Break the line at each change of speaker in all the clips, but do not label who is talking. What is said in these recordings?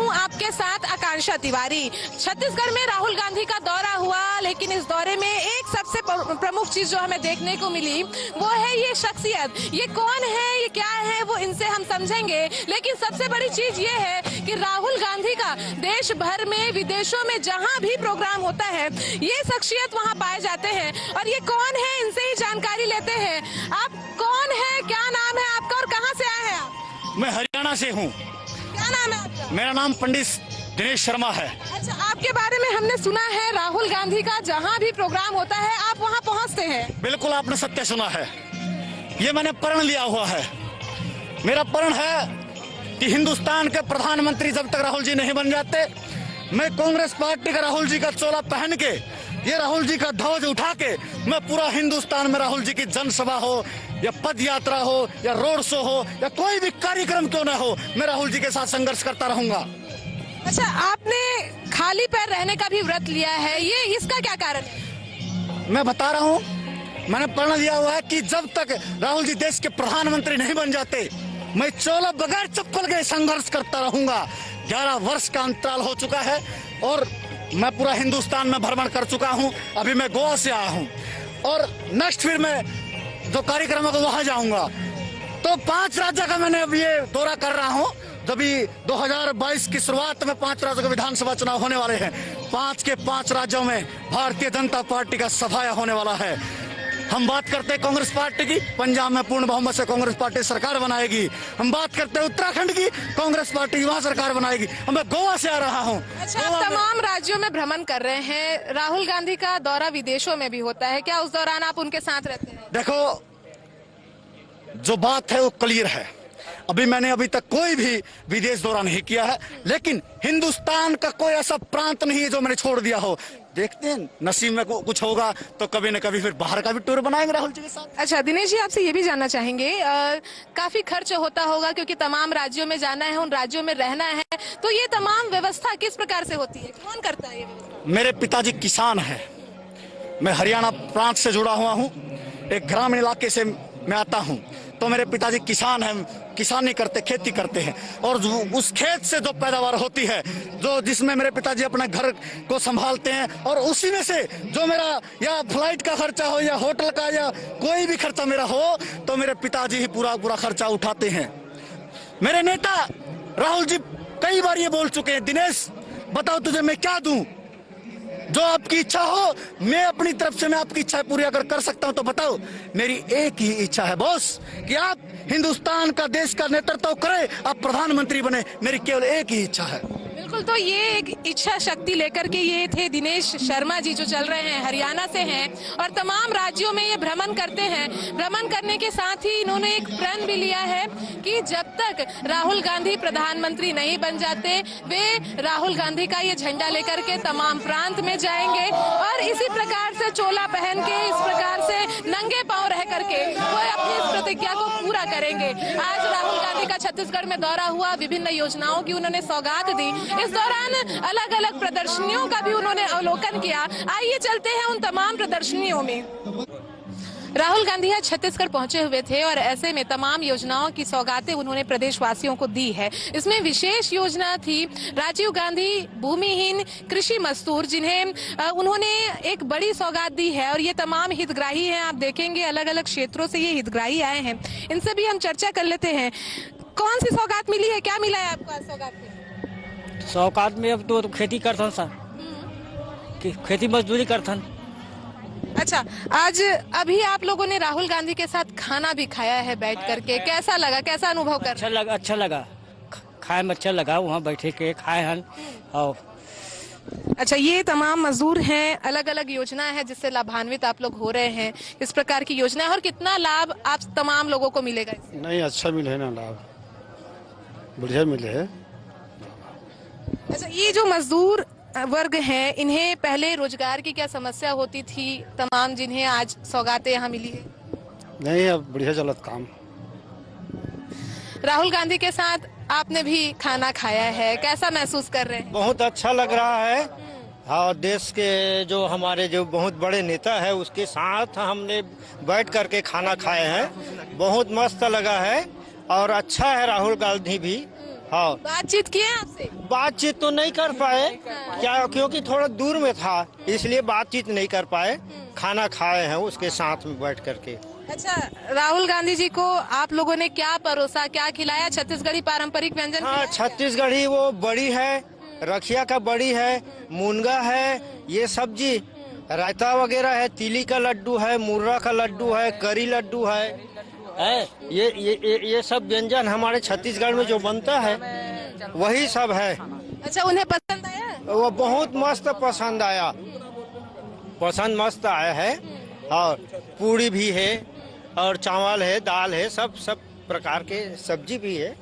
हूं आपके साथ आकांक्षा तिवारी। छत्तीसगढ़ में राहुल गांधी का दौरा हुआ, लेकिन इस दौरे में एक सबसे प्रमुख चीज जो हमें देखने को मिली वो है ये शख्सियत। ये कौन है, ये क्या है, वो इनसे हम समझेंगे। लेकिन सबसे बड़ी चीज ये है कि राहुल गांधी का देश भर में, विदेशों में जहां भी प्रोग्राम होता है, ये शख्सियत वहां पाए जाते हैं। और ये कौन है, इनसे ही जानकारी लेते हैं। आप कौन है, क्या नाम है आपका और कहाँ से आए हैं आप?
मैं हरियाणा से हूँ।
क्या नाम है आपका?
मेरा नाम पंडित दिनेश शर्मा है।
अच्छा, आपके बारे में हमने सुना है राहुल गांधी का जहां भी प्रोग्राम होता है आप वहां पहुंचते हैं।
बिल्कुल, आपने सत्य सुना है। ये मैंने प्रण लिया हुआ है। मेरा प्रण है कि हिंदुस्तान के प्रधानमंत्री जब तक राहुल जी नहीं बन जाते, मैं कांग्रेस पार्टी का राहुल जी का चोला पहन के, ये राहुल जी का ध्वज उठा के, मैं पूरा हिंदुस्तान में राहुल जी की जनसभा हो या पद यात्रा हो या रोड शो हो या कोई भी कार्यक्रम क्यों न हो, मैं राहुल जी के साथ संघर्ष करता रहूंगा।
अच्छा, आपने खाली पैर रहने का भी व्रत लिया है, ये इसका क्या कारण है?
मैं बता रहा हूँ, मैंने प्रण लिया हुआ है कि जब तक राहुल जी देश के प्रधानमंत्री नहीं बन जाते, मैं चोला बगैर चप्पल के संघर्ष करता रहूंगा। 11 वर्ष का अंतराल हो चुका है और मैं पूरा हिंदुस्तान में भ्रमण कर चुका हूं। अभी मैं गोवा से आया हूं और नेक्स्ट फिर मैं जो कार्यक्रम है वहां जाऊंगा। तो 5 राज्य का मैंने अब ये दौरा कर रहा हूं। जब 2022 की शुरुआत में 5 राज्यों के विधानसभा चुनाव होने वाले हैं। 5 के 5 राज्यों में भारतीय जनता पार्टी का सफाया होने वाला है। हम बात करते हैं कांग्रेस पार्टी की, पंजाब में पूर्ण बहुमत से कांग्रेस पार्टी सरकार बनाएगी। हम बात करते हैं उत्तराखंड की, कांग्रेस पार्टी वहां सरकार बनाएगी। मैं गोवा से आ रहा हूँ।
अच्छा, आप तमाम राज्यों में भ्रमण कर रहे हैं। राहुल गांधी का दौरा विदेशों में भी होता है, क्या उस दौरान आप उनके साथ रहते हैं?
देखो, जो बात है वो क्लियर है। मैंने अभी तक कोई भी विदेश दौरा नहीं किया है, लेकिन हिंदुस्तान का कोई ऐसा प्रांत नहीं है जो मैंने छोड़ दिया हो। देखते हैं, नसीब में कुछ होगा तो कभी न कभी फिर बाहर का भी टूर बनाएंगे राहुल जी के साथ। अच्छा
दिनेश जी, आपसे ये भी जानना चाहेंगे, काफी खर्च होता होगा क्योंकि तमाम राज्यों में जाना है, उन राज्यों में रहना है, तो ये तमाम व्यवस्था किस प्रकार से होती है, कौन करता है ये व्यवस्था?
मेरे पिताजी किसान है। मैं हरियाणा प्रांत से जुड़ा हुआ हूँ, एक ग्रामीण इलाके से मैं आता हूँ। तो मेरे पिताजी किसान हैं, किसानी करते, खेती करते हैं और उस खेत से जो पैदावार होती है, जो जिसमें मेरे पिताजी अपने घर को संभालते हैं, और उसी में से जो मेरा या फ्लाइट का खर्चा हो या होटल का या कोई भी खर्चा मेरा हो, तो मेरे पिताजी ही पूरा खर्चा उठाते हैं। मेरे नेता राहुल जी कई बार ये बोल चुके हैं, दिनेश बताओ तुझे मैं क्या दूं, जो आपकी इच्छा हो, मैं अपनी तरफ से मैं आपकी इच्छा पूरी अगर कर सकता हूं तो बताओ। मेरी एक ही इच्छा है बॉस, कि आप हिंदुस्तान का, देश का नेतृत्व करें, आप प्रधानमंत्री बने। मेरी केवल एक ही इच्छा है।
बिल्कुल, तो ये एक इच्छा शक्ति लेकर के ये थे दिनेश शर्मा जी, जो चल रहे हैं, हरियाणा से हैं और तमाम राज्यों में ये भ्रमण करते हैं। भ्रमण करने के साथ ही इन्होंने एक प्रण भी लिया है कि जब तक राहुल गांधी प्रधानमंत्री नहीं बन जाते, वे राहुल गांधी का ये झंडा लेकर के तमाम प्रांत में जाएंगे और इसी प्रकार से चोला पहन के, इस प्रकार से नंगे पांव रह करके वो अपनी इस प्रतिज्ञा को पूरा करेंगे। आज राहुल गांधी का छत्तीसगढ़ में दौरा हुआ, विभिन्न योजनाओं की उन्होंने सौगात दी। इस दौरान अलग अलग प्रदर्शनियों का भी उन्होंने अवलोकन किया। आइए चलते हैं उन तमाम प्रदर्शनियों में। राहुल गांधी आज छत्तीसगढ़ पहुंचे हुए थे और ऐसे में तमाम योजनाओं की सौगातें उन्होंने प्रदेशवासियों को दी है। इसमें विशेष योजना थी राजीव गांधी भूमिहीन कृषि मजदूर, जिन्हें उन्होंने एक बड़ी सौगात दी है और ये तमाम हितग्राही हैं। आप देखेंगे अलग अलग क्षेत्रों से ये हितग्राही आए हैं, इनसे भी हम चर्चा कर लेते हैं। कौन सी सौगात मिली है, क्या मिला है आपको आज सौगात में?
सौगात में अब तो खेती करथन सर, खेती मजदूरी करथन।
अच्छा, आज अभी आप लोगों ने राहुल गांधी के साथ खाना भी खाया है बैठ करके, कैसा लगा, कैसा अनुभव कर?
अच्छा लगा, खाए में अच्छा लगा, वहाँ बैठे के खाए हैं। और
अच्छा, ये तमाम मजदूर हैं, अलग अलग योजना है जिससे लाभान्वित आप लोग हो रहे हैं, इस प्रकार की योजना है और कितना लाभ आप तमाम लोगों को मिलेगा?
नहीं, अच्छा मिले ना, लाभ बढ़िया मिले है।
अच्छा, ये जो मजदूर वर्ग हैं, इन्हें पहले रोजगार की क्या समस्या होती थी, तमाम जिन्हें आज सौगातें यहाँ मिली है?
नहीं, अब बढ़िया चलत काम।
राहुल गांधी के साथ आपने भी खाना खाया है, कैसा महसूस कर रहे हैं?
बहुत अच्छा लग रहा है। हाँ, देश के जो हमारे जो बहुत बड़े नेता है उसके साथ हमने बैठ करके खाना खाए हैं, बहुत मस्त लगा है और अच्छा है राहुल गांधी भी। हाँ,
बातचीत किए हैं आपसे?
बातचीत तो नहीं कर पाए क्या, क्योंकि थोड़ा दूर में था, इसलिए बातचीत नहीं कर पाए। खाना खाए हैं उसके साथ में बैठ करके।
अच्छा, राहुल गांधी जी को आप लोगों ने क्या परोसा, क्या खिलाया? छत्तीसगढ़ी पारंपरिक व्यंजन
हाँ,
खिलाया?
छत्तीसगढ़ी वो बड़ी है, रखिया का बड़ी है, मुनगा है, ये सब्जी, रायता वगैरह है, तिली का लड्डू है, मुर्रा का लड्डू है, करी लड्डू है, ये सब व्यंजन हमारे छत्तीसगढ़ में जो बनता है वही सब है।
अच्छा, उन्हें पसंद आया?
वो बहुत मस्त पसंद आया, पसंद मस्त आया है। और पूड़ी भी है और चावल है, दाल है, सब प्रकार के सब्जी भी है।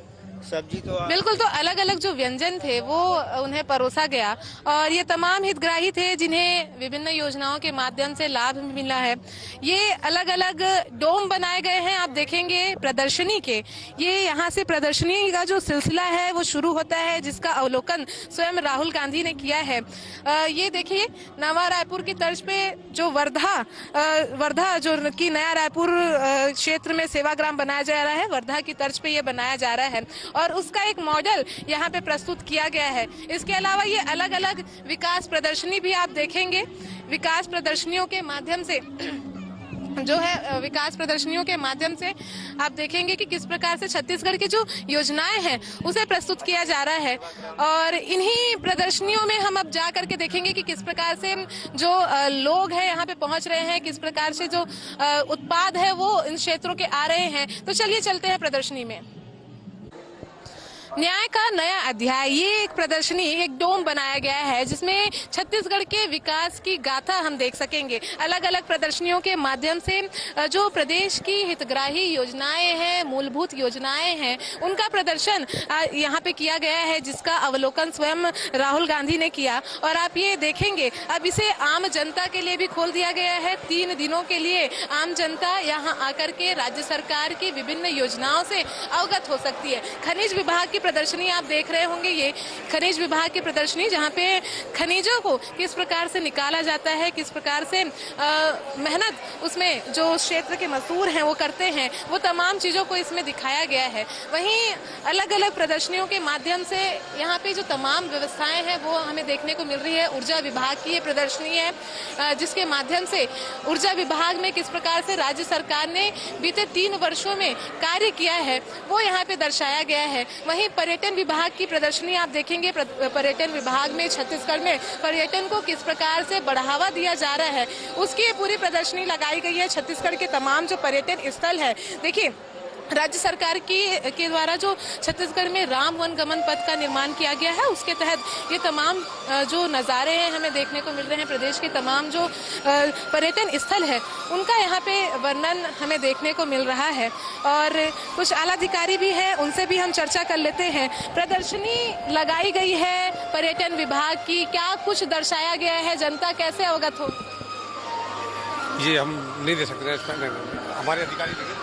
सब्जी तो
बिल्कुल, तो अलग अलग जो व्यंजन थे वो उन्हें परोसा गया और ये तमाम हितग्राही थे जिन्हें विभिन्न योजनाओं के माध्यम से लाभ मिला है। ये अलग अलग डोम बनाए गए हैं, आप देखेंगे प्रदर्शनी के। ये यहाँ से प्रदर्शनी का जो सिलसिला है वो शुरू होता है, जिसका अवलोकन स्वयं राहुल गांधी ने किया है। ये देखिए, नवा रायपुर की तर्ज पे जो वर्धा जो कि नया रायपुर क्षेत्र में सेवाग्राम बनाया जा रहा है, वर्धा की तर्ज पे ये बनाया जा रहा है और उसका एक मॉडल यहाँ पे प्रस्तुत किया गया है। इसके अलावा ये अलग अलग विकास प्रदर्शनी भी आप देखेंगे। विकास प्रदर्शनियों के माध्यम से जो है, विकास प्रदर्शनियों के माध्यम से आप देखेंगे कि किस प्रकार से छत्तीसगढ़ की जो योजनाएं हैं उसे प्रस्तुत किया जा रहा है। और इन्हीं प्रदर्शनियों में हम अब जा करके देखेंगे कि किस प्रकार से जो लोग हैं यहाँ पे पहुंच रहे हैं, किस प्रकार से जो उत्पाद है वो इन क्षेत्रों के आ रहे हैं। तो चलिए चलते हैं प्रदर्शनी में। न्याय का नया अध्याय, ये एक प्रदर्शनी, एक डोम बनाया गया है जिसमें छत्तीसगढ़ के विकास की गाथा हम देख सकेंगे। अलग अलग प्रदर्शनियों के माध्यम से जो प्रदेश की हितग्राही योजनाएं हैं, मूलभूत योजनाएं हैं, उनका प्रदर्शन यहाँ पे किया गया है, जिसका अवलोकन स्वयं राहुल गांधी ने किया। और आप ये देखेंगे, अब इसे आम जनता के लिए भी खोल दिया गया है। 3 दिनों के लिए आम जनता यहाँ आकर के राज्य सरकार की विभिन्न योजनाओं से अवगत हो सकती है। खनिज विभाग की प्रदर्शनी आप देख रहे होंगे, ये खनिज विभाग की प्रदर्शनी, जहाँ पे खनिजों को किस प्रकार से निकाला जाता है, किस प्रकार से मेहनत उसमें जो क्षेत्र के मजदूर हैं वो करते हैं, वो तमाम चीजों को इसमें दिखाया गया है। वहीं अलग अलग प्रदर्शनियों के माध्यम से यहाँ पे जो तमाम व्यवस्थाएं हैं वो हमें देखने को मिल रही है। ऊर्जा विभाग की ये प्रदर्शनी है, जिसके माध्यम से ऊर्जा विभाग में किस प्रकार से राज्य सरकार ने बीते 3 वर्षों में कार्य किया है वो यहाँ पे दर्शाया गया है। वहीं पर्यटन विभाग की प्रदर्शनी आप देखेंगे। पर्यटन विभाग में छत्तीसगढ़ में पर्यटन को किस प्रकार से बढ़ावा दिया जा रहा है, उसकी पूरी प्रदर्शनी लगाई गई है। छत्तीसगढ़ के तमाम जो पर्यटन स्थल है, देखिए राज्य सरकार के द्वारा जो छत्तीसगढ़ में राम वन गमन पथ का निर्माण किया गया है, उसके तहत ये तमाम जो नज़ारे हैं हमें देखने को मिल रहे हैं। प्रदेश के तमाम जो पर्यटन स्थल है उनका यहाँ पे वर्णन हमें देखने को मिल रहा है। और कुछ आला अधिकारी भी हैं, उनसे भी हम चर्चा कर लेते हैं। प्रदर्शनी लगाई गई है पर्यटन विभाग की, क्या कुछ दर्शाया गया है, जनता कैसे अवगत हो?
जी हम नहीं दे सकते, हमारे अधिकारी।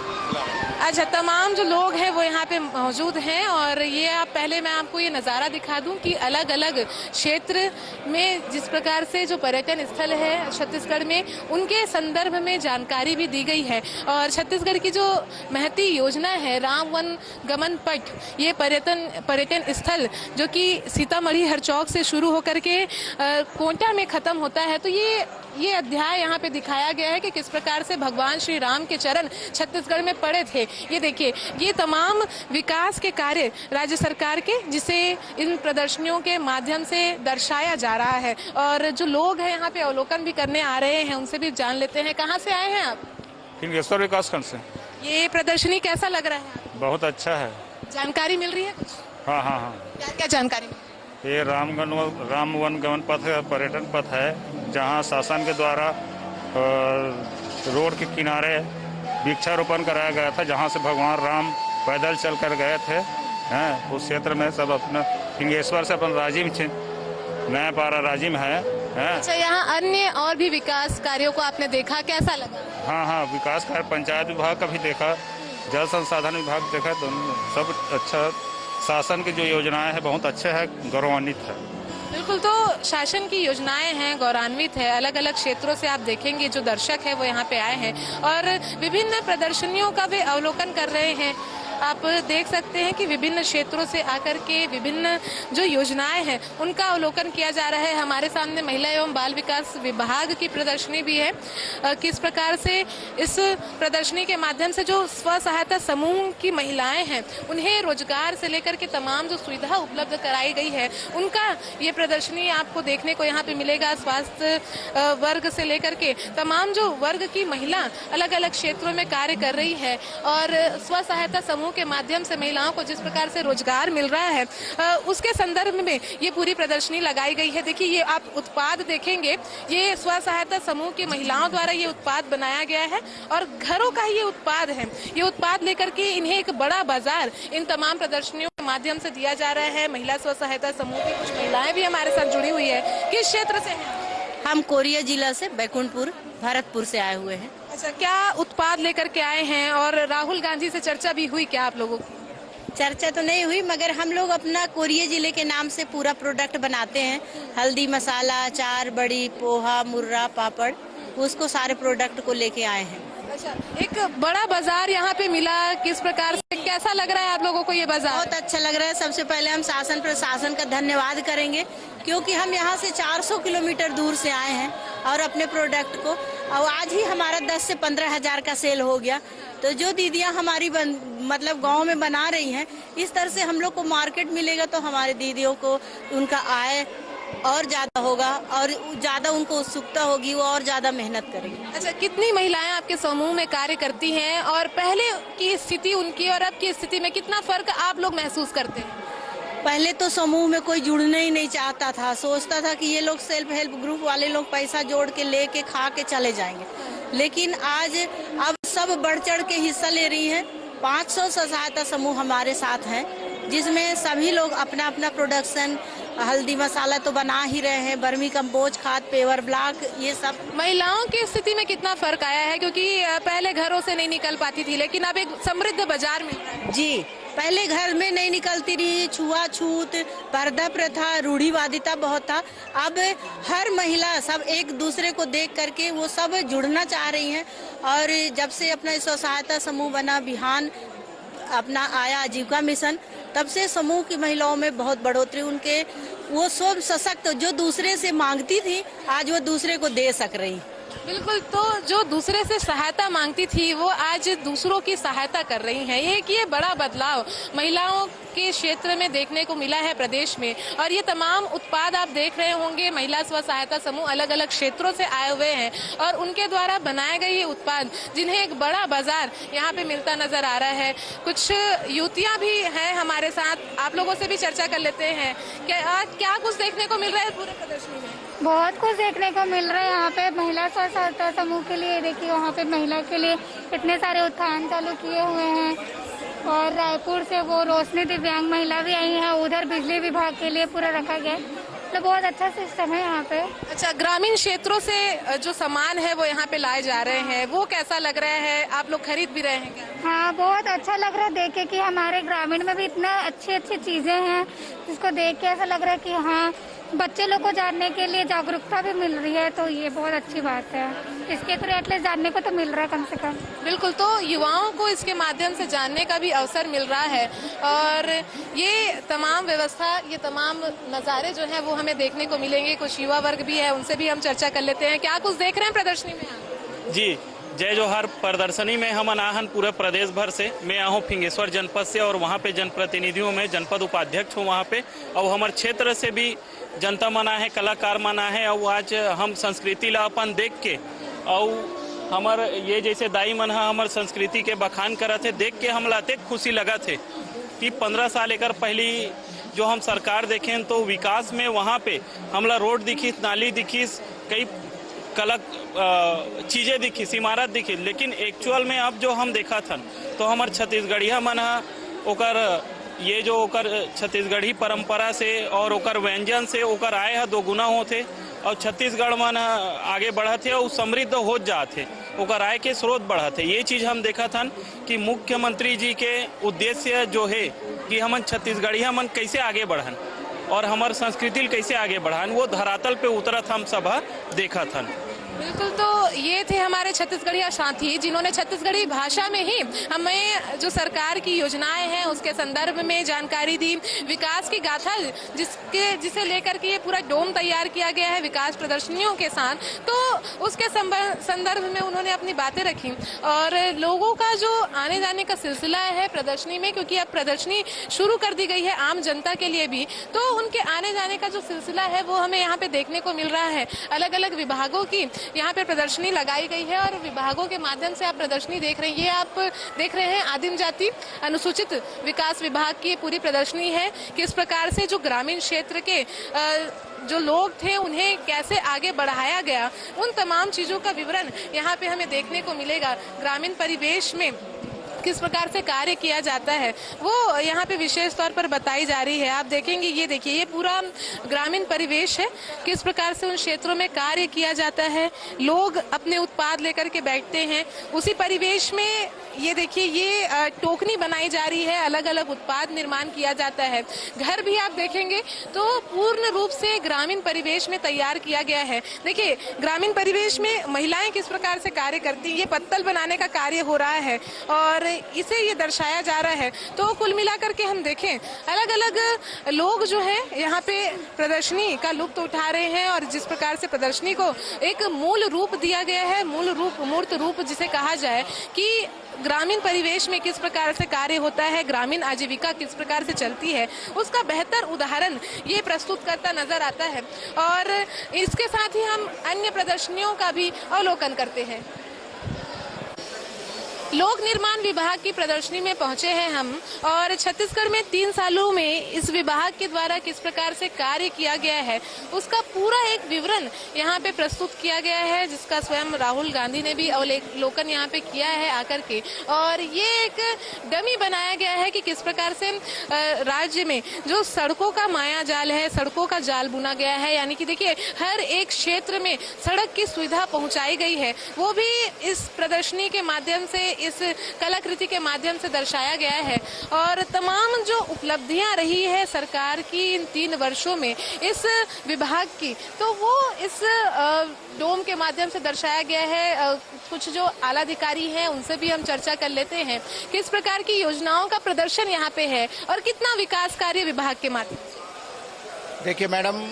अच्छा, तमाम जो लोग हैं वो यहाँ पे मौजूद हैं और ये आप पहले मैं आपको ये नज़ारा दिखा दूं कि अलग अलग क्षेत्र में जिस प्रकार से जो पर्यटन स्थल है छत्तीसगढ़ में, उनके संदर्भ में जानकारी भी दी गई है। और छत्तीसगढ़ की जो महती योजना है राम वन गमन पथ, ये पर्यटन स्थल जो कि सीतामढ़ी हरचौक से शुरू होकर के कोंटा में खत्म होता है, तो ये अध्याय यहाँ पे दिखाया गया है कि किस प्रकार से भगवान श्री राम के चरण छत्तीसगढ़ में पड़े थे। ये देखिए, ये तमाम विकास के कार्य राज्य सरकार के, जिसे इन प्रदर्शनियों के माध्यम से दर्शाया जा रहा है। और जो लोग हैं यहाँ पे अवलोकन भी करने आ रहे हैं, उनसे भी जान लेते हैं। कहाँ से आए हैं आप?
हिंगेश्वर विकास खंड से।
ये प्रदर्शनी कैसा लग रहा है?
बहुत अच्छा है।
जानकारी मिल रही है कुछ?
हाँ हाँ हाँ,
क्या क्या जानकारी?
ये राम वन गमन पथ पर्यटन पथ है, जहाँ शासन के द्वारा रोड के किनारे वृक्षारोपण कराया गया था, जहाँ से भगवान राम पैदल चल कर गए थे। हैं उस क्षेत्र में सब अपना हिंगेश्वर से अपन राजिम नया पारा राजिम है।
अच्छा, यहाँ अन्य और भी विकास कार्यों को आपने देखा, कैसा लगा?
हाँ हाँ, विकास कार्य पंचायत विभाग का भी देखा, जल संसाधन विभाग देखा, दोनों सब अच्छा। शासन की जो योजनाएं हैं बहुत अच्छे है, गौरवान्वित है।
बिल्कुल, तो शासन की योजनाएं हैं, गौरवान्वित है। अलग अलग क्षेत्रों से आप देखेंगे जो दर्शक है वो यहाँ पे आए हैं और विभिन्न प्रदर्शनियों का वे अवलोकन कर रहे हैं। आप देख सकते हैं कि विभिन्न क्षेत्रों से आकर के विभिन्न जो योजनाएं हैं उनका अवलोकन किया जा रहा है। हमारे सामने महिला एवं बाल विकास विभाग की प्रदर्शनी भी है। किस प्रकार से इस प्रदर्शनी के माध्यम से जो स्व सहायता समूह की महिलाएं हैं उन्हें रोजगार से लेकर के तमाम जो सुविधा उपलब्ध कराई गई है उनका ये प्रदर्शनी आपको देखने को यहाँ पे मिलेगा। स्वास्थ्य वर्ग से लेकर के तमाम जो वर्ग की महिला अलग अलग क्षेत्रों में कार्य कर रही है और स्व सहायता समूह के माध्यम से महिलाओं को जिस प्रकार से रोजगार मिल रहा है उसके संदर्भ में ये पूरी प्रदर्शनी लगाई गई है। देखिए ये आप उत्पाद देखेंगे, ये स्व सहायता समूह की महिलाओं द्वारा ये उत्पाद बनाया गया है और घरों का ये उत्पाद है। ये उत्पाद लेकर के इन्हें एक बड़ा बाजार इन तमाम प्रदर्शनियों के माध्यम से दिया जा रहा है। महिला स्व सहायता समूह की कुछ महिलाएं भी हमारे साथ जुड़ी हुई है। किस क्षेत्र से हैं?
हम कोरिया जिला से बैकुंठपुर भरतपुर से आए हुए हैं।
अच्छा, क्या उत्पाद लेकर के आए हैं और राहुल गांधी से चर्चा भी हुई क्या आप लोगों की?
चर्चा तो नहीं हुई मगर हम लोग अपना कोरिया जिले के नाम से पूरा प्रोडक्ट बनाते हैं। हल्दी, मसाला, अचार, बड़ी, पोहा, मुर्रा, पापड़, उसको सारे प्रोडक्ट को लेके आए हैं।
अच्छा, एक बड़ा बाजार यहाँ पे मिला, किस प्रकार से कैसा लग रहा है आप लोगों को ये बाजार?
बहुत अच्छा लग रहा है। सबसे पहले हम शासन प्रशासन का धन्यवाद करेंगे क्योंकि हम यहाँ से 400 किलोमीटर दूर से आए हैं और अपने प्रोडक्ट को और आज ही हमारा 10 से 15 हजार का सेल हो गया। तो जो दीदियाँ हमारी मतलब गांव में बना रही हैं, इस तरह से हम लोग को मार्केट मिलेगा तो हमारे दीदियों को उनका आय और ज्यादा होगा और ज्यादा उनको उत्सुकता होगी, वो और ज्यादा मेहनत करेंगे।
अच्छा, कितनी महिलाएं आपके समूह में कार्य करती हैं और पहले की स्थिति उनकी और अब की स्थिति में कितना फर्क आप लोग महसूस करते हैं?
पहले तो समूह में कोई जुड़ना ही नहीं चाहता था, सोचता था कि ये लोग सेल्फ हेल्प ग्रुप वाले लोग पैसा जोड़ के लेके खा के चले जाएंगे, लेकिन आज अब सब बढ़ चढ़ के हिस्सा ले रही हैं। 500 सहायता समूह हमारे साथ हैं जिसमें सभी लोग अपना अपना प्रोडक्शन, हल्दी मसाला तो बना ही रहे हैं, बर्मी कंपोस्ट, खाद, पेवर ब्लॉक, ये सब।
महिलाओं की स्थिति में कितना फर्क आया है क्योंकि पहले घरों से नहीं निकल पाती थी लेकिन अब एक समृद्ध बाजार मिल रहा है?
जी, पहले घर में नहीं निकलती रही, छुआछूत, पर्दा प्रथा, रूढ़िवादिता बहुत था। अब हर महिला सब एक दूसरे को देख करके वो सब जुड़ना चाह रही हैं और जब से अपना स्व सहायता समूह बना, बिहान अपना आया आजीविका मिशन, तब से समूह की महिलाओं में बहुत बढ़ोतरी, उनके वो सब सशक्त जो दूसरे से मांगती थी आज वो दूसरे को दे सक रही।
बिल्कुल, तो जो दूसरे से सहायता मांगती थी वो आज दूसरों की सहायता कर रही हैं। ये बड़ा बदलाव महिलाओं के क्षेत्र में देखने को मिला है प्रदेश में। और ये तमाम उत्पाद आप देख रहे होंगे, महिला स्व सहायता समूह अलग अलग क्षेत्रों से आए हुए हैं और उनके द्वारा बनाए गए ये उत्पाद जिन्हें एक बड़ा बाजार यहाँ पे मिलता नजर आ रहा है। कुछ युवतियाँ भी हैं हमारे साथ, आप लोगों से भी चर्चा कर लेते हैं। क्या कुछ देखने को मिल रहा है पूरे प्रदर्शनी में?
बहुत कुछ देखने को मिल रहा है यहाँ पे। महिला स्व सहायता समूह के लिए देखिए वहाँ पे महिला के लिए इतने सारे उत्थान चालू किए हुए हैं और रायपुर से वो रोशनी दिव्यांग महिला भी आई है, उधर बिजली विभाग के लिए पूरा रखा गया है। तो बहुत अच्छा सिस्टम है यहाँ पे।
अच्छा, ग्रामीण क्षेत्रों से जो सामान है वो यहाँ पे लाए जा रहे हैं, वो कैसा लग रहा है? आप लोग खरीद भी रहे हैं क्या?
हाँ, बहुत अच्छा लग रहा है देख के कि हमारे ग्रामीण में भी इतना अच्छी अच्छी चीजें हैं जिसको देख के ऐसा लग रहा है कि हाँ, बच्चे लोग को जानने के लिए जागरूकता भी मिल रही है, तो ये बहुत अच्छी बात है। इसके थ्रू एटलीस्ट जानने को तो मिल रहा है कम से कम।
बिल्कुल, तो युवाओं को इसके माध्यम से जानने का भी अवसर मिल रहा है और ये तमाम व्यवस्था, ये तमाम नज़ारे जो हैं वो हमें देखने को मिलेंगे। कुछ युवा वर्ग भी है, उनसे भी हम चर्चा कर लेते हैं। क्या कुछ देख रहे हैं प्रदर्शनी में आप?
जी, जय जोहार। प्रदर्शनी में हम आनाहन पूरे प्रदेश भर से, मैं आहूँ फिंगेश्वर जनपद से और वहाँ पे जनप्रतिनिधियों में जनपद उपाध्यक्ष हूँ वहाँ पे, और हमारे क्षेत्र से भी जनता मना है, कलाकार मना है। और आज हम संस्कृति ला अपन देख के और हमार ये जैसे दाई मन हमार संस्कृति के बखान करा थे, देख के हम लाते खुशी लगा थे कि 15 साल एक पहली जो हम सरकार देखें तो विकास में वहाँ पे हमला रोड दिखी, नाली दिखी, कई चीज़ें दिखी, इमारत दिखी, लेकिन एक्चुअल में अब जो हम देखा था तो हमार छत्तीसगढ़िया मन ओकर ये जो ओकर छत्तीसगढ़ी परंपरा से और ओकर व्यंजन से ओकर आय है दोगुना होते और छत्तीसगढ़ मन आगे बढ़ते और समृद्ध हो जाते, ओकर आय के स्रोत बढ़ते। ये चीज़ हम देखा था कि मुख्यमंत्री जी के उद्देश्य जो है कि हमन छत्तीसगढ़िया मन कैसे आगे बढ़न और हमार संस्कृति कैसे आगे बढ़ान, वो धरातल पे उतरत हम सब देखा था।
बिल्कुल, तो ये थे हमारे छत्तीसगढ़ी साथी जिन्होंने छत्तीसगढ़ी भाषा में ही हमें जो सरकार की योजनाएं हैं उसके संदर्भ में जानकारी दी, विकास की गाथा जिसे लेकर के ये पूरा डोम तैयार किया गया है विकास प्रदर्शनियों के साथ, तो उसके संदर्भ में उन्होंने अपनी बातें रखी। और लोगों का जो आने जाने का सिलसिला है प्रदर्शनी में, क्योंकि अब प्रदर्शनी शुरू कर दी गई है आम जनता के लिए भी, तो उनके आने जाने का जो सिलसिला है वो हमें यहाँ पे देखने को मिल रहा है। अलग अलग विभागों की यहाँ पे प्रदर्शनी लगाई गई है और विभागों के माध्यम से आप प्रदर्शनी देख रहे हैं। ये आप देख रहे हैं आदिम जाति अनुसूचित विकास विभाग की पूरी प्रदर्शनी है, किस प्रकार से जो ग्रामीण क्षेत्र के जो लोग थे उन्हें कैसे आगे बढ़ाया गया, उन तमाम चीजों का विवरण यहाँ पे हमें देखने को मिलेगा। ग्रामीण परिवेश में किस प्रकार से कार्य किया जाता है वो यहाँ पे विशेष तौर पर बताई जा रही है। आप देखेंगे, ये देखिए, ये पूरा ग्रामीण परिवेश है, किस प्रकार से उन क्षेत्रों में कार्य किया जाता है, लोग अपने उत्पाद लेकर के बैठते हैं उसी परिवेश में। ये देखिए, ये टोकनी बनाई जा रही है, अलग अलग उत्पाद निर्माण किया जाता है। घर भी आप देखेंगे तो पूर्ण रूप से ग्रामीण परिवेश में तैयार किया गया है। देखिए, ग्रामीण परिवेश में महिलाएं किस प्रकार से कार्य करती हैं, ये पत्तल बनाने का कार्य हो रहा है और इसे ये दर्शाया जा रहा है। तो कुल मिलाकर के हम देखें, अलग अलग लोग जो है यहाँ पे प्रदर्शनी का लुत्फ उठा रहे हैं और जिस प्रकार से प्रदर्शनी को एक मूल रूप दिया गया है, मूर्त रूप जिसे कहा जाए, कि ग्रामीण परिवेश में किस प्रकार से कार्य होता है, ग्रामीण आजीविका किस प्रकार से चलती है, उसका बेहतर उदाहरण ये प्रस्तुत करता नजर आता है। और इसके साथ ही हम अन्य प्रदर्शनियों का भी अवलोकन करते हैं। लोक निर्माण विभाग की प्रदर्शनी में पहुंचे हैं हम और छत्तीसगढ़ में 3 सालों में इस विभाग के द्वारा किस प्रकार से कार्य किया गया है उसका पूरा एक विवरण यहाँ पे प्रस्तुत किया गया है, जिसका स्वयं राहुल गांधी ने भी अवलोकन यहाँ पे किया है आकर के। और ये एक डमी बनाया गया है कि किस प्रकार से राज्य में जो सड़कों का माया जाल है, सड़कों का जाल बुना गया है, यानी कि देखिए हर एक क्षेत्र में सड़क की सुविधा पहुंचाई गई है, वो भी इस प्रदर्शनी के माध्यम से, इस कलाकृति के माध्यम से दर्शाया गया है। और तमाम जो उपलब्धियां रही है सरकार की इन 3 वर्षों में इस विभाग की, तो वो इस डोम के माध्यम से दर्शाया गया है। कुछ जो आला अधिकारी हैं उनसे भी हम चर्चा कर लेते हैं, किस प्रकार की योजनाओं का प्रदर्शन यहाँ पे है और कितना विकास कार्य विभाग के माध्यम से।
देखिए मैडम,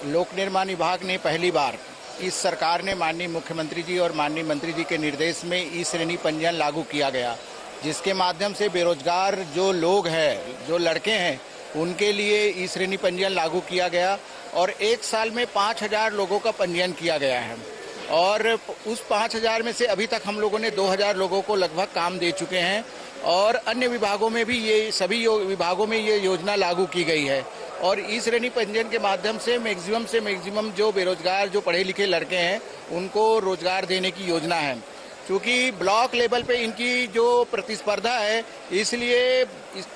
लोक निर्माण विभाग ने पहली बार, इस सरकार ने माननीय मुख्यमंत्री जी और माननीय मंत्री जी के निर्देश में ई श्रेणी पंजीयन लागू किया गया, जिसके माध्यम से बेरोजगार जो लोग हैं, जो लड़के हैं, उनके लिए ई श्रेणी पंजीयन लागू किया गया और 1 साल में 5000 लोगों का पंजीयन किया गया है। और उस 5000 में से अभी तक हम लोगों ने 2000 लोगों को लगभग काम दे चुके हैं और अन्य विभागों में भी ये सभी विभागों में ये योजना लागू की गई है। और ई श्रेणी पंजीयन के माध्यम से मैक्सिमम जो बेरोजगार, जो पढ़े लिखे लड़के हैं, उनको रोजगार देने की योजना है। क्योंकि ब्लॉक लेवल पे इनकी जो प्रतिस्पर्धा है, इसलिए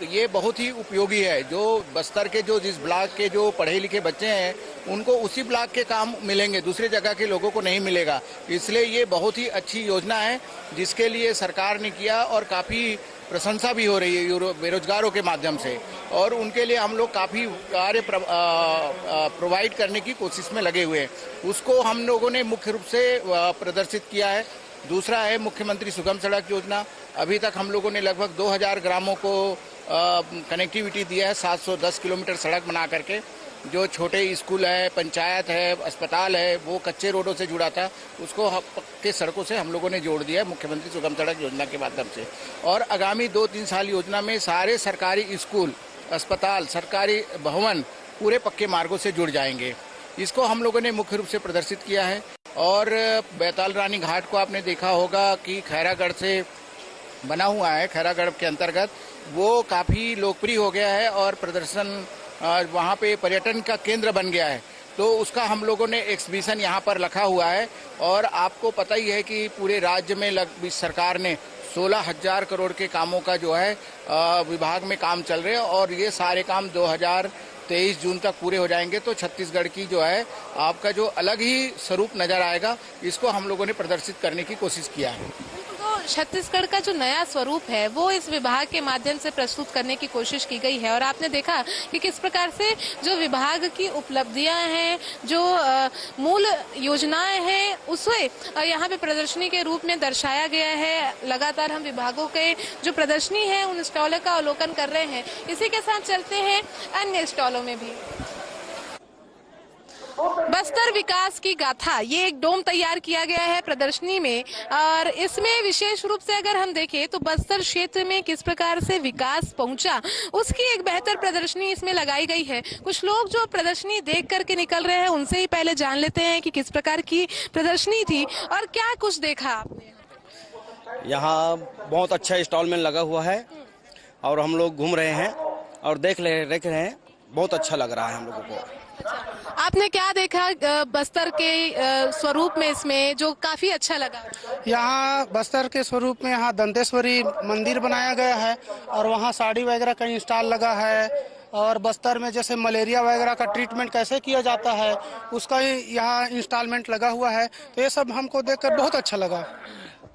ये बहुत ही उपयोगी है। जो बस्तर के जिस ब्लॉक के जो पढ़े लिखे बच्चे हैं, उनको उसी ब्लॉक के काम मिलेंगे, दूसरे जगह के लोगों को नहीं मिलेगा। इसलिए ये बहुत ही अच्छी योजना है जिसके लिए सरकार ने किया और काफ़ी प्रशंसा भी हो रही है बेरोजगारों के माध्यम से। और उनके लिए हम लोग काफ़ी कार्य प्रोवाइड करने की कोशिश में लगे हुए हैं। उसको हम लोगों ने मुख्य रूप से प्रदर्शित किया है। दूसरा है मुख्यमंत्री सुगम सड़क योजना। अभी तक हम लोगों ने लगभग 2000 ग्रामों को कनेक्टिविटी दिया है, 710 किलोमीटर सड़क बना करके। जो छोटे स्कूल है, पंचायत है, अस्पताल है, वो कच्चे रोडों से जुड़ा था, उसको पक्के सड़कों से हम लोगों ने जोड़ दिया है मुख्यमंत्री सुगम सड़क योजना के माध्यम से। और आगामी 2-3 साल योजना में सारे सरकारी स्कूल, अस्पताल, सरकारी भवन पूरे पक्के मार्गों से जुड़ जाएंगे। इसको हम लोगों ने मुख्य रूप से प्रदर्शित किया है। और बैताल रानी घाट को आपने देखा होगा कि खैरागढ़ से बना हुआ है, खैरागढ़ के अंतर्गत वो काफ़ी लोकप्रिय हो गया है और प्रदर्शन वहाँ पे पर्यटन का केंद्र बन गया है। तो उसका हम लोगों ने एग्जीबिशन यहाँ पर रखा हुआ है। और आपको पता ही है कि पूरे राज्य में सरकार ने 16,000 करोड़ के कामों का जो है विभाग में काम चल रहे हैं और ये सारे काम 2023 जून तक पूरे हो जाएंगे। तो छत्तीसगढ़ की जो है आपका जो अलग ही स्वरूप नजर आएगा, इसको हम लोगों ने प्रदर्शित करने की कोशिश किया है।
तो छत्तीसगढ़ का जो नया स्वरूप है वो इस विभाग के माध्यम से प्रस्तुत करने की कोशिश की गई है। और आपने देखा कि किस प्रकार से जो विभाग की उपलब्धियां हैं, जो मूल योजनाएं हैं, उसे यहाँ पे प्रदर्शनी के रूप में दर्शाया गया है। लगातार हम विभागों के जो प्रदर्शनी है उन स्टॉलों का अवलोकन कर रहे हैं। इसी के साथ चलते हैं अन्य स्टॉलों में भी। बस्तर विकास की गाथा, ये एक डोम तैयार किया गया है प्रदर्शनी में, और इसमें विशेष रूप से अगर हम देखें तो बस्तर क्षेत्र में किस प्रकार से विकास पहुंचा उसकी एक बेहतर प्रदर्शनी इसमें लगाई गई है। कुछ लोग जो प्रदर्शनी देख करके निकल रहे हैं उनसे ही पहले जान लेते हैं कि किस प्रकार की प्रदर्शनी थी और क्या कुछ देखा आपने।
यहाँ बहुत अच्छा स्टॉलमेंट लगा हुआ है और हम लोग घूम रहे हैं और देख रहे हैं, बहुत अच्छा लग रहा है हम लोगों को।
आपने क्या देखा बस्तर के स्वरूप में इसमें जो काफी अच्छा लगा?
यहाँ बस्तर के स्वरूप में यहाँ दंतेश्वरी मंदिर बनाया गया है और वहाँ साड़ी वगैरह का इंस्टॉल लगा है, और बस्तर में जैसे मलेरिया वगैरह का ट्रीटमेंट कैसे किया जाता है उसका ही यहाँ इंस्टॉलमेंट लगा हुआ है। तो ये सब हमको देखकर बहुत अच्छा लगा।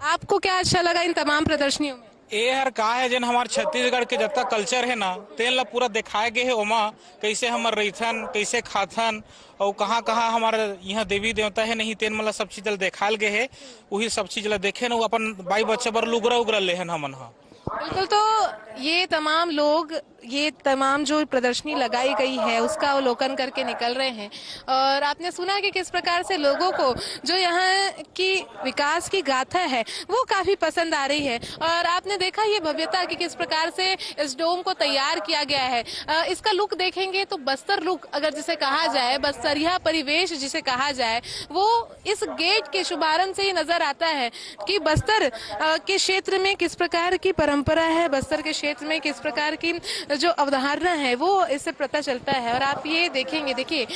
आपको क्या अच्छा लगा इन तमाम प्रदर्शनियों में?
ये हर का है जन हमारे छत्तीसगढ़ के जितना कल्चर है ना तेल ला पूरा दिखाए गए है। ओमा कैसे हमारे रहीथन, कैसे खाथन और कहाँ कहाँ हमारे यहाँ देवी देवता है नहीं तेन मतलब सब चीज दिखाल गए है। वही सब चीज देखे ना अपन बाई बच्चे बर लुगरा उगरा ले है हमन।
बिल्कुल, तो ये तमाम लोग, ये तमाम जो प्रदर्शनी लगाई गई है उसका अवलोकन करके निकल रहे हैं। और आपने सुना कि किस प्रकार से लोगों को जो यहाँ की विकास की गाथा है वो काफी पसंद आ रही है। और आपने देखा ये भव्यता कि किस प्रकार से इस डोम को तैयार किया गया है। इसका लुक देखेंगे तो बस्तर लुक अगर जिसे कहा जाए, बस्तरिया परिवेश जिसे कहा जाए, वो इस गेट के शुभारंभ से ही नजर आता है कि बस्तर के क्षेत्र में किस प्रकार की परंपरा है, बस्तर के क्षेत्र में किस प्रकार की जो अवधारणा है वो इससे पता चलता है। और आप ये देखेंगे, देखिए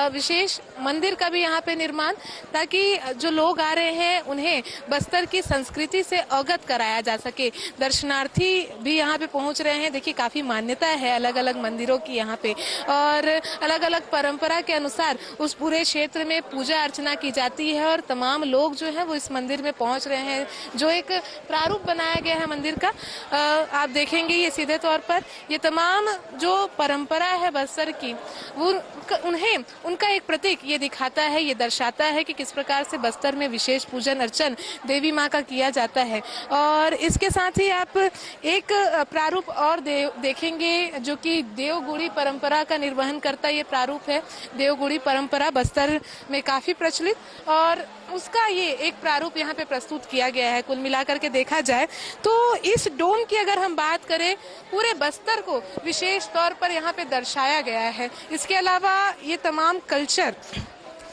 विशेष मंदिर का भी यहाँ पे निर्माण, ताकि जो लोग आ रहे हैं उन्हें बस्तर की संस्कृति से अवगत कराया जा सके। दर्शनार्थी भी यहाँ पे पहुँच रहे हैं। देखिए काफी मान्यता है अलग अलग मंदिरों की यहाँ पे, और अलग अलग परंपरा के अनुसार उस पूरे क्षेत्र में पूजा अर्चना की जाती है और तमाम लोग जो है वो इस मंदिर में पहुँच रहे हैं। जो एक प्रारूप बनाया गया है मंदिर का, आप देखेंगे ये सीधे तौर पर ये तमाम जो परंपरा है बस्तर की वो उन्हें उनका एक प्रतीक ये दिखाता है, ये दर्शाता है कि किस प्रकार से बस्तर में विशेष पूजन अर्चन देवी माँ का किया जाता है। और इसके साथ ही आप एक प्रारूप और देखेंगे जो कि देवगुड़ी परंपरा का निर्वहन करता ये प्रारूप है। देवगुड़ी परंपरा बस्तर में काफी प्रचलित, और उसका ये एक प्रारूप यहाँ पे प्रस्तुत किया गया है। कुल मिलाकर के देखा जाए तो इस डोम की अगर हम बात करें, पूरे बस्तर को विशेष तौर पर यहाँ पे दर्शाया गया है। इसके अलावा ये तमाम कल्चर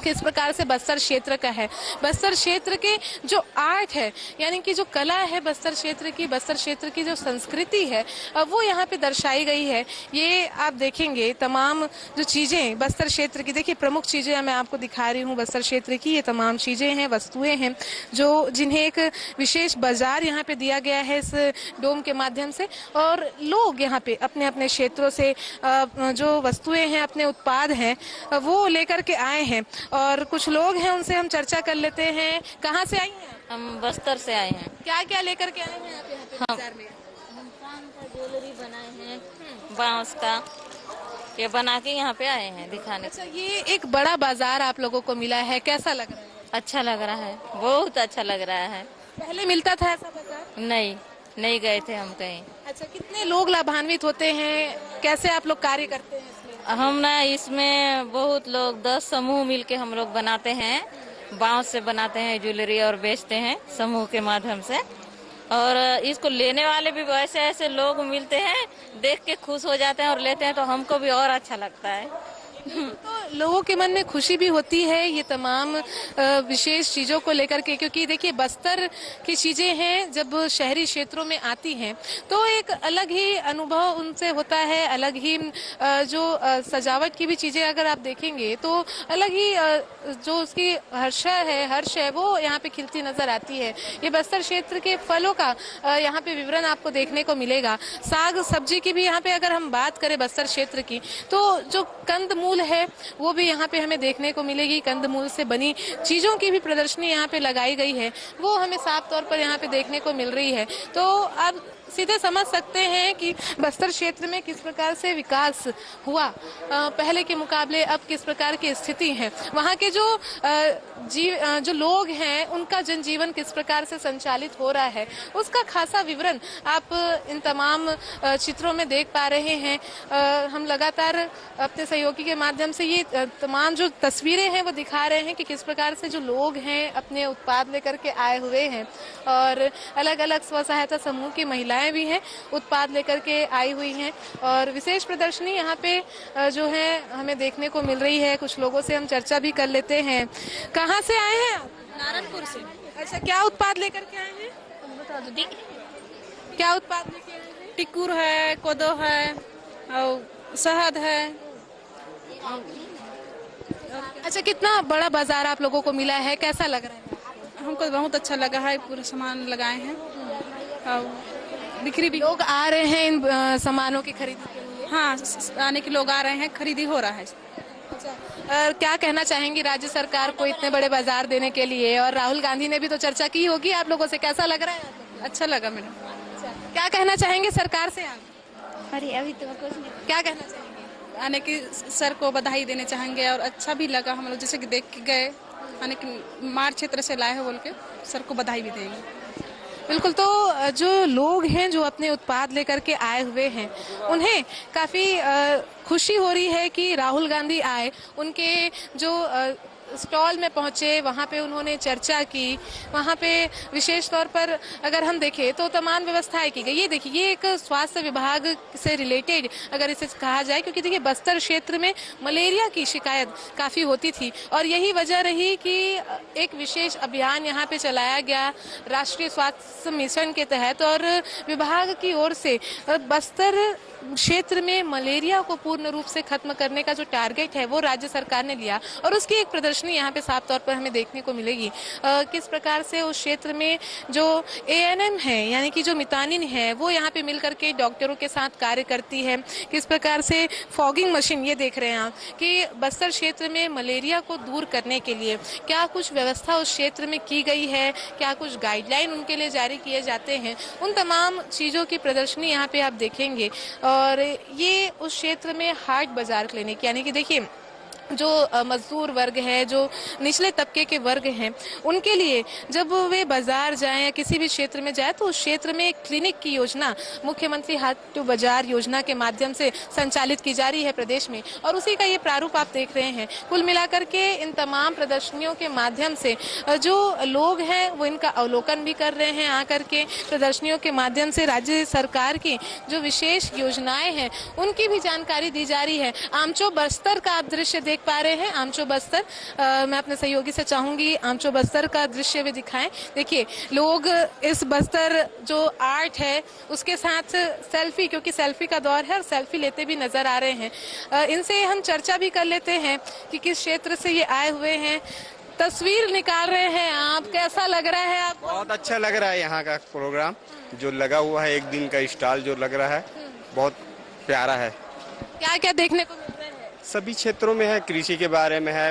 किस प्रकार से बस्तर क्षेत्र का है, बस्तर क्षेत्र के जो आर्ट है यानी कि जो कला है बस्तर क्षेत्र की जो संस्कृति है वो यहाँ पे दर्शाई गई है। ये आप देखेंगे तमाम जो चीजें बस्तर क्षेत्र की, देखिए प्रमुख चीजें मैं आपको दिखा रही हूँ बस्तर क्षेत्र की। ये तमाम चीजें हैं, वस्तुएं हैं जो जिन्हें एक विशेष बाजार यहाँ पे दिया गया है इस डोम के माध्यम से, और लोग यहाँ पे अपने अपने क्षेत्रों से जो वस्तुएं हैं, अपने उत्पाद हैं वो लेकर के आए हैं। और कुछ लोग हैं उनसे हम चर्चा कर लेते हैं। कहाँ से आई हैं?
हम बस्तर से आए हैं।
क्या क्या लेकर के आए हैं आप यहाँ पे बाजार में?
हम पान का ज्वेलरी बनाए हैं, बांस का, ये बना के यहाँ पे आए हैं दिखाने।
अच्छा, ये एक बड़ा बाजार आप लोगों को मिला है, कैसा लग रहा है?
अच्छा लग रहा है, बहुत अच्छा लग रहा है।
पहले मिलता था ऐसा बाजार?
नहीं गए थे हम कहीं।
अच्छा, कितने लोग लाभान्वित होते हैं, कैसे आप लोग कार्य करते हैं?
हम ना इसमें बहुत लोग 10 समूह मिलके हम लोग बनाते हैं, बांस से बनाते हैं ज्वेलरी और बेचते हैं समूह के माध्यम से। और इसको लेने वाले भी ऐसे ऐसे लोग मिलते हैं, देख के खुश हो जाते हैं और लेते हैं, तो हमको भी और अच्छा लगता है।
तो लोगों के मन में खुशी भी होती है ये तमाम विशेष चीजों को लेकर के, क्योंकि देखिए बस्तर की चीजें हैं जब शहरी क्षेत्रों में आती हैं तो एक अलग ही अनुभव उनसे होता है, अलग ही जो सजावट की भी चीजें अगर आप देखेंगे तो अलग ही जो उसकी हर्ष है वो यहाँ पे खिलती नजर आती है। ये बस्तर क्षेत्र के फलों का यहाँ पे विवरण आपको देखने को मिलेगा। साग सब्जी की भी यहाँ पे अगर हम बात करें बस्तर क्षेत्र की, तो जो कंद मूल कंदमूल है वो भी यहाँ पे हमें देखने को मिलेगी। कंदमूल से बनी चीजों की भी प्रदर्शनी यहाँ पे लगाई गई है, वो हमें साफ तौर पर यहाँ पे देखने को मिल रही है। तो अब सीधे समझ सकते हैं कि बस्तर क्षेत्र में किस प्रकार से विकास हुआ, पहले के मुकाबले अब किस प्रकार की स्थिति है, वहाँ के जो लोग हैं उनका जनजीवन किस प्रकार से संचालित हो रहा है, उसका खासा विवरण आप इन तमाम चित्रों में देख पा रहे हैं। हम लगातार अपने सहयोगी के माध्यम से ये तमाम जो तस्वीरें हैं वो दिखा रहे हैं कि किस प्रकार से जो लोग हैं अपने उत्पाद लेकर के आए हुए हैं, और अलग अलग स्व सहायता समूह की महिलाएं भी हैं उत्पाद लेकर के आई हुई हैं। और विशेष प्रदर्शनी यहाँ पे जो है हमें देखने को मिल रही है। कुछ लोगों से हम चर्चा भी कर लेते हैं। कहाँ से आए हैं आप?
नारायणपुर से।
अच्छा, क्या उत्पाद लेकर के आए हैं?
बता दो दी।
क्या उत्पाद लेके आए हैं?
टिक्कुर है, कोदो है और शहद है।
अच्छा, कितना बड़ा बाजार आप लोगों को मिला है, कैसा लग रहा है?
हमको बहुत अच्छा लगा है, पूरे सामान लगाए हैं और बिक्री भी।
लोग आ रहे हैं इन सामानों की खरीदी के लिए?
हाँ, आने के लोग आ रहे हैं, खरीदी हो रहा है।
अच्छा, क्या कहना चाहेंगी राज्य सरकार को इतने बड़े बाजार देने के लिए? और राहुल गांधी ने भी तो चर्चा की होगी आप लोगों से, कैसा लग रहा है?
अच्छा लगा मैडम।
अच्छा, क्या कहना चाहेंगे सरकार से आप?
अरे अभी तो कुछ नहीं।
क्या कहना चाहेंगे?
आने की सर को बधाई देने चाहेंगे और अच्छा भी लगा हम लोग, जैसे कि देख के गए, आने की मार क्षेत्र से लाए हैं बोल के सर को बधाई भी देंगे।
बिल्कुल। तो जो लोग हैं जो अपने उत्पाद लेकर के आए हुए हैं उन्हें काफी खुशी हो रही है कि राहुल गांधी आए, उनके जो स्टॉल में पहुंचे, वहां पे उन्होंने चर्चा की। वहां पे विशेष तौर पर अगर हम देखें तो तमाम व्यवस्थाएं की गई। ये देखिए, ये एक स्वास्थ्य विभाग से रिलेटेड अगर इसे कहा जाए, क्योंकि देखिए बस्तर क्षेत्र में मलेरिया की शिकायत काफी होती थी और यही वजह रही कि एक विशेष अभियान यहाँ पे चलाया गया राष्ट्रीय स्वास्थ्य मिशन के तहत, और विभाग की ओर से बस्तर क्षेत्र में मलेरिया को पूर्ण रूप से खत्म करने का जो टारगेट है वो राज्य सरकार ने लिया, और उसकी एक प्रदर्शनी यहाँ पे साफ तौर पर हमें देखने को मिलेगी। किस प्रकार से उस क्षेत्र में जो ANM है, यानी कि जो मितानिन है, वो यहाँ पे मिल करके डॉक्टरों के साथ कार्य करती है। किस प्रकार से फॉगिंग मशीन, ये देख रहे हैं आप कि बस्तर क्षेत्र में मलेरिया को दूर करने के लिए क्या कुछ व्यवस्था उस क्षेत्र में की गई है, क्या कुछ गाइडलाइन उनके लिए जारी किए जाते हैं, उन तमाम चीजों की प्रदर्शनी यहाँ पे आप देखेंगे। और ये उस क्षेत्र में हाट बाजार क्लिनिक, यानी कि देखिए जो मजदूर वर्ग है, जो निचले तबके के वर्ग हैं, उनके लिए जब वे बाजार जाएं या किसी भी क्षेत्र में जाए तो उस क्षेत्र में एक क्लिनिक की योजना मुख्यमंत्री हाट टू बाजार योजना के माध्यम से संचालित की जा रही है प्रदेश में, और उसी का ये प्रारूप आप देख रहे हैं। कुल मिलाकर के इन तमाम प्रदर्शनियों के माध्यम से जो लोग हैं वो इनका अवलोकन भी कर रहे हैं। आकर के प्रदर्शनियों के माध्यम से राज्य सरकार की जो विशेष योजनाएं हैं उनकी भी जानकारी दी जा रही है। आमचो बस्तर का आप दृश्य पा रहे हैं, आमचो बस्तर। मैं अपने सहयोगी से चाहूंगी आमचो बस्तर का दृश्य भी दिखाएं। देखिए, लोग इस बस्तर जो आर्ट है उसके साथ सेल्फी, क्योंकि सेल्फी का दौर है, और सेल्फी लेते भी नजर आ रहे हैं। इनसे हम चर्चा भी कर लेते हैं कि किस क्षेत्र से ये आए हुए हैं। तस्वीर निकाल रहे हैं आप, कैसा लग रहा है आपको?
बहुत अच्छा लग रहा है यहाँ का प्रोग्राम जो लगा हुआ है, एक दिन का स्टॉल जो लग रहा है बहुत प्यारा है।
क्या क्या देखने को मिल रहा है?
सभी क्षेत्रों में है, कृषि के बारे में है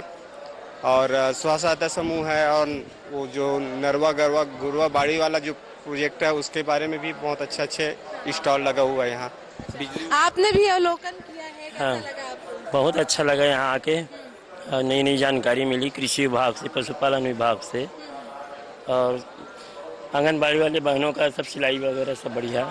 और स्व सहायता समूह है, और वो जो नरवा गरवा गुरवा बाड़ी वाला जो प्रोजेक्ट है उसके बारे में भी बहुत अच्छे स्टॉल लगा हुआ है यहाँ।
आपने भी अवलोकन किया है, कैसा लगा आपको?
बहुत अच्छा लगा यहाँ आके, नई नई जानकारी मिली कृषि विभाग से, पशुपालन विभाग से, और आंगनबाड़ी वाले बहनों का सब सिलाई वगैरह सब बढ़िया।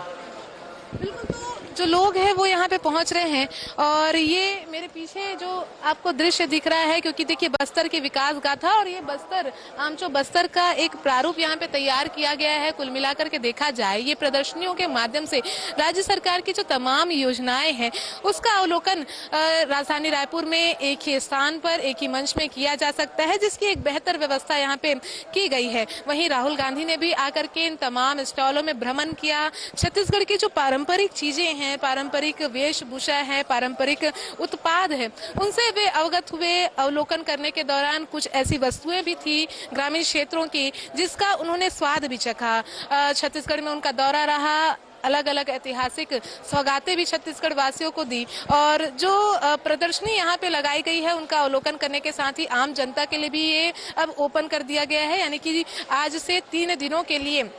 बिल्कुल। तो जो लोग हैं वो यहाँ पे पहुंच रहे हैं, और ये मेरे पीछे जो आपको दृश्य दिख रहा है, क्योंकि देखिए बस्तर की विकास गाथा और ये बस्तर आमचो बस्तर का एक प्रारूप यहाँ पे तैयार किया गया है। कुल मिलाकर के देखा जाए ये प्रदर्शनियों के माध्यम से राज्य सरकार की जो तमाम योजनाएं हैं उसका अवलोकन राजधानी रायपुर में एक ही स्थान पर, एक ही मंच में किया जा सकता है, जिसकी एक बेहतर व्यवस्था यहाँ पे की गई है। वहीं राहुल गांधी ने भी आकर के इन तमाम स्टॉलों में भ्रमण किया। छत्तीसगढ़ की जो पारंपरिक चीजें हैं, पारंपरिक वेशभूषा है, पारंपरिक उत्पाद है, उनसे वे अवगत हुए। अवलोकन करने के दौरान कुछ ऐसी वस्तुएं भी थी ग्रामीण क्षेत्रों की जिसका उन्होंने स्वाद भी चखा। छत्तीसगढ़ में उनका दौरा रहा, अलग अलग ऐतिहासिक सौगातें भी छत्तीसगढ़ वासियों को दी। और जो प्रदर्शनी यहाँ पे लगाई गई है उनका अवलोकन करने के साथ ही आम जनता के लिए भी ये अब ओपन कर दिया गया है, यानी कि आज से 3 दिनों के लिए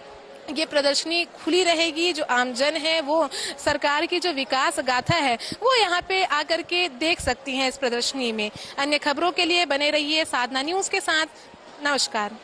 ये प्रदर्शनी खुली रहेगी। जो आमजन है वो सरकार की जो विकास गाथा है वो यहाँ पे आकर के देख सकती हैं इस प्रदर्शनी में। अन्य खबरों के लिए बने रहिए साधना न्यूज के साथ। नमस्कार।